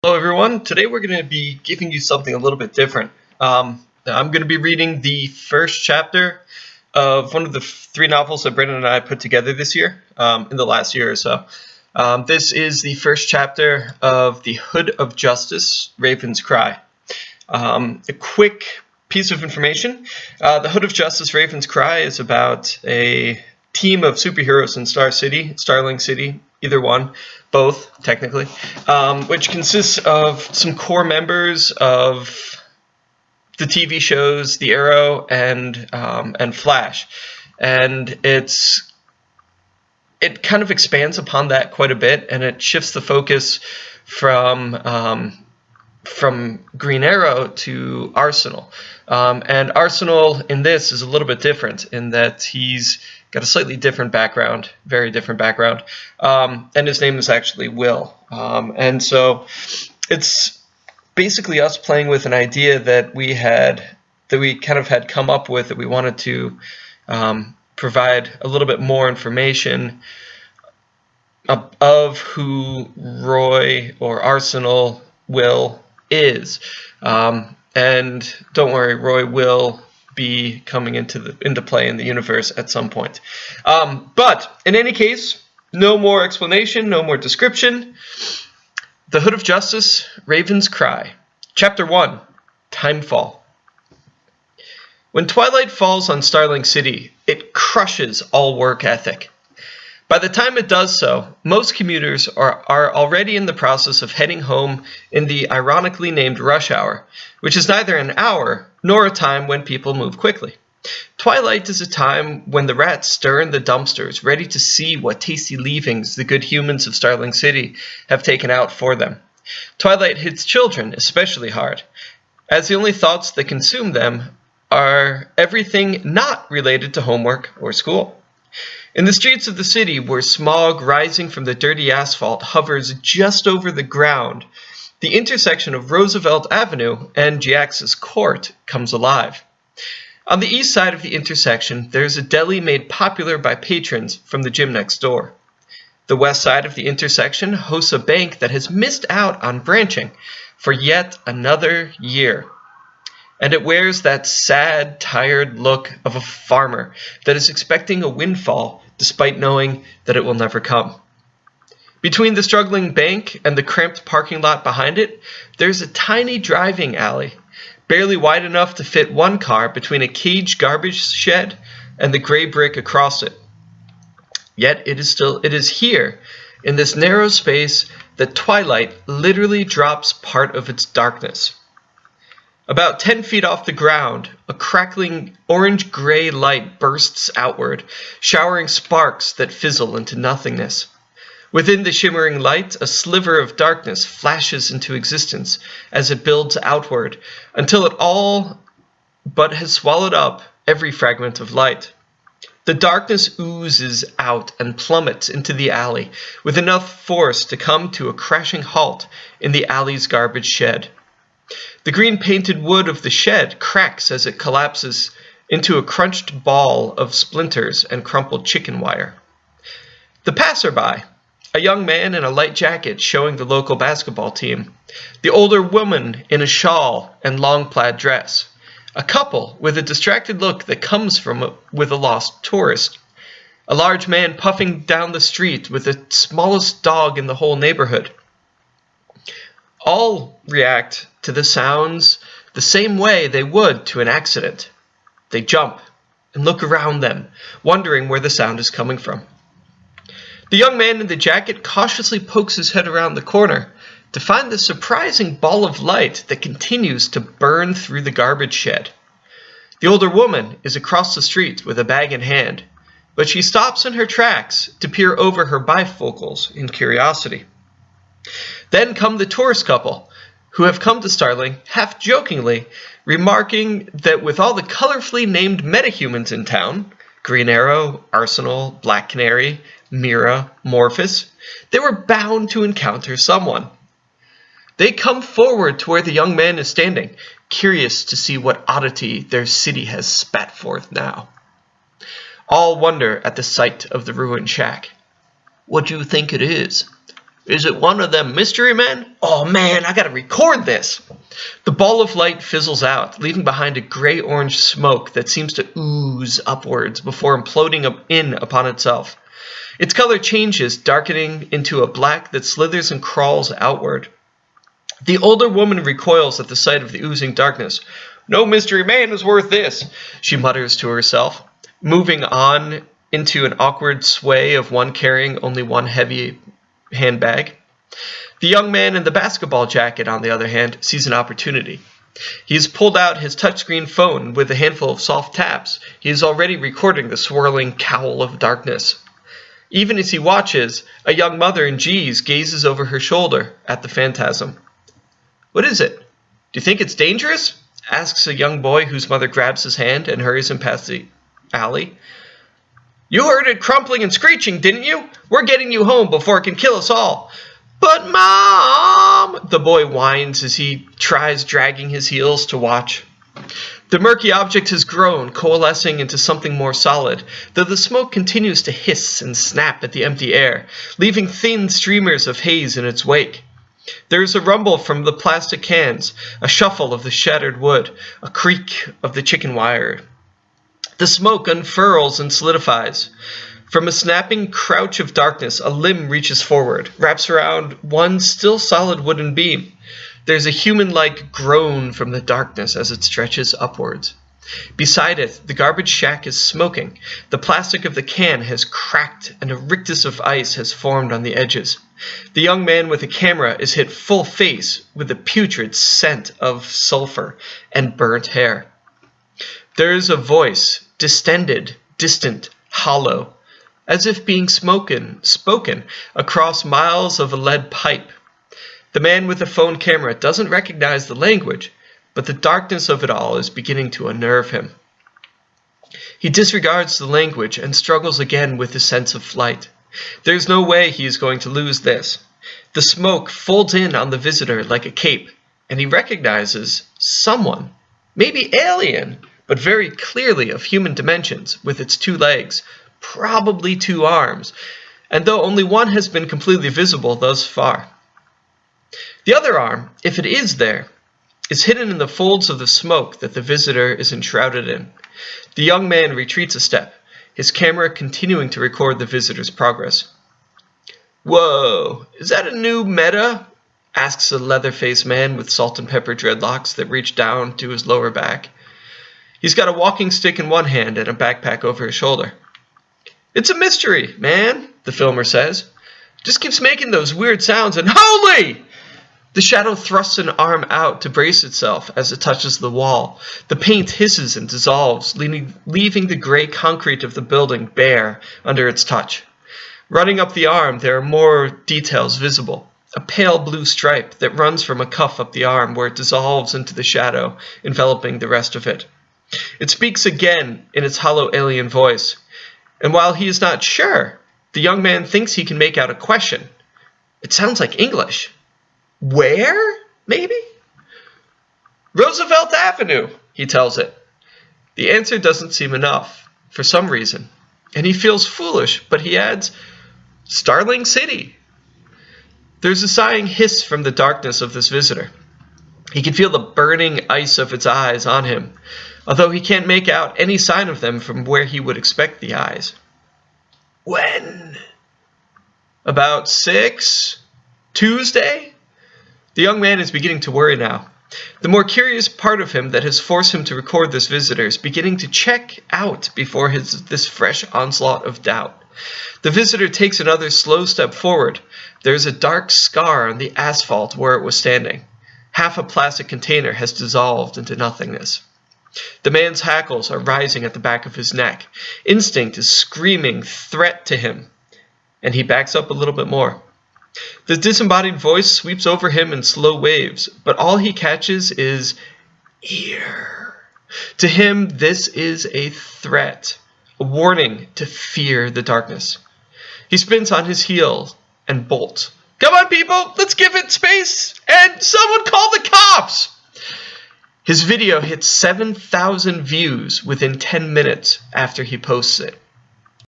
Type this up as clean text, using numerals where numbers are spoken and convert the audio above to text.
Hello everyone, today we're going to be giving you something a little bit different. I'm going to be reading the first chapter of one of the three novels that Brendan and I put together this year, in the last year or so. This is the first chapter of The Hood of Justice, Ravens Cry. A quick piece of information, The Hood of Justice, Ravens Cry is about a team of superheroes in Starling City, either one, both technically, which consists of some core members of the TV shows The Arrow and Flash, and it kind of expands upon that quite a bit, and it shifts the focus from Green Arrow to Arsenal. And Arsenal in this is a little bit different in that he's got a slightly different background, very different background, and his name is actually Will. And so it's basically us playing with an idea that we kind of had come up with, that we wanted to provide a little bit more information of who Roy or Arsenal Will is. And don't worry, Roy will be coming into play in the universe at some point. But in any case, no more explanation, no more description. The Hood of Justice, Ravens Cry. Chapter 1, Timefall. When twilight falls on Starling City, it crushes all work ethic. By the time it does so, most commuters are already in the process of heading home in the ironically named rush hour, which is neither an hour nor a time when people move quickly. Twilight is a time when the rats stir in the dumpsters, ready to see what tasty leavings the good humans of Starling City have taken out for them. Twilight hits children especially hard, as the only thoughts that consume them are everything not related to homework or school. In the streets of the city, where smog rising from the dirty asphalt hovers just over the ground, the intersection of Roosevelt Avenue and Giax's Court comes alive. On the east side of the intersection, there is a deli made popular by patrons from the gym next door. The west side of the intersection hosts a bank that has missed out on branching for yet another year. And it wears that sad, tired look of a farmer that is expecting a windfall despite knowing that it will never come. Between the struggling bank and the cramped parking lot behind it, there's a tiny driving alley, barely wide enough to fit one car between a caged garbage shed and the gray brick across it. Yet it is here, in this narrow space, that twilight literally drops part of its darkness. About 10 feet off the ground, a crackling orange-gray light bursts outward, showering sparks that fizzle into nothingness. Within the shimmering light, a sliver of darkness flashes into existence as it builds outward, until it all but has swallowed up every fragment of light. The darkness oozes out and plummets into the alley, with enough force to come to a crashing halt in the alley's garbage shed. The green-painted wood of the shed cracks as it collapses into a crunched ball of splinters and crumpled chicken wire. The passerby, a young man in a light jacket showing the local basketball team, the older woman in a shawl and long plaid dress, a couple with a distracted look that comes with a lost tourist, a large man puffing down the street with the smallest dog in the whole neighborhood. All react to the sounds the same way they would to an accident. They jump and look around them, wondering where the sound is coming from. The young man in the jacket cautiously pokes his head around the corner to find the surprising ball of light that continues to burn through the garbage shed. The older woman is across the street with a bag in hand, but she stops in her tracks to peer over her bifocals in curiosity. Then come the tourist couple, who have come to Starling half-jokingly, remarking that with all the colorfully named metahumans in town, Green Arrow, Arsenal, Black Canary, Mira, Morphus, they were bound to encounter someone. They come forward to where the young man is standing, curious to see what oddity their city has spat forth now. All wonder at the sight of the ruined shack. "What do you think it is?" Is it one of them mystery men? Oh man, I gotta record this. The ball of light fizzles out, leaving behind a gray-orange smoke that seems to ooze upwards before imploding in upon itself. Its color changes, darkening into a black that slithers and crawls outward. The older woman recoils at the sight of the oozing darkness. No mystery man is worth this, she mutters to herself, moving on into an awkward sway of one carrying only one heavy handbag. The young man in the basketball jacket, on the other hand, sees an opportunity. He has pulled out his touchscreen phone with a handful of soft taps. He is already recording the swirling cowl of darkness. Even as he watches, a young mother in G's gazes over her shoulder at the phantasm. What is it? Do you think it's dangerous? Asks a young boy whose mother grabs his hand and hurries him past the alley. You heard it crumpling and screeching, didn't you? We're getting you home before it can kill us all. But Mom! The boy whines as he tries dragging his heels to watch. The murky object has grown, coalescing into something more solid, though the smoke continues to hiss and snap at the empty air, leaving thin streamers of haze in its wake. There is a rumble from the plastic cans, a shuffle of the shattered wood, a creak of the chicken wire. The smoke unfurls and solidifies. From a snapping crouch of darkness, a limb reaches forward, wraps around one still solid wooden beam. There's a human-like groan from the darkness as it stretches upwards. Beside it, the garbage shack is smoking. The plastic of the can has cracked, and a rictus of ice has formed on the edges. The young man with the camera is hit full face with the putrid scent of sulfur and burnt hair. There is a voice, distended, distant, hollow, as if being spoken across miles of a lead pipe. The man with the phone camera doesn't recognize the language, but the darkness of it all is beginning to unnerve him. He disregards the language and struggles again with his sense of flight. There's no way he is going to lose this. The smoke folds in on the visitor like a cape, and he recognizes someone, maybe alien, but very clearly of human dimensions, with its 2 legs, probably 2 arms, and though only one has been completely visible thus far. The other arm, if it is there, is hidden in the folds of the smoke that the visitor is enshrouded in. The young man retreats a step, his camera continuing to record the visitor's progress. Whoa, is that a new meta? Asks a leather-faced man with salt and pepper dreadlocks that reach down to his lower back. He's got a walking stick in one hand and a backpack over his shoulder. It's a mystery, man, the filmer says. Just keeps making those weird sounds and holy! The shadow thrusts an arm out to brace itself as it touches the wall. The paint hisses and dissolves, leaving the gray concrete of the building bare under its touch. Running up the arm, there are more details visible. A pale blue stripe that runs from a cuff up the arm where it dissolves into the shadow, enveloping the rest of it. It speaks again in its hollow alien voice, and while he is not sure, the young man thinks he can make out a question. It sounds like English. Where, maybe? Roosevelt Avenue, he tells it. The answer doesn't seem enough, for some reason, and he feels foolish, but he adds, Starling City. There's a sighing hiss from the darkness of this visitor. He can feel the burning ice of its eyes on him, although he can't make out any sign of them from where he would expect the eyes. When? About 6? Tuesday? The young man is beginning to worry now. The more curious part of him that has forced him to record this visitor is beginning to check out before this fresh onslaught of doubt. The visitor takes another slow step forward. There is a dark scar on the asphalt where it was standing. Half a plastic container has dissolved into nothingness. The man's hackles are rising at the back of his neck. Instinct is screaming threat to him, and he backs up a little bit more. The disembodied voice sweeps over him in slow waves, but all he catches is ear. To him, this is a threat, a warning to fear the darkness. He spins on his heel and bolts. Come on, people, let's give it space, and someone call the cops! His video hits 7,000 views within 10 minutes after he posts it.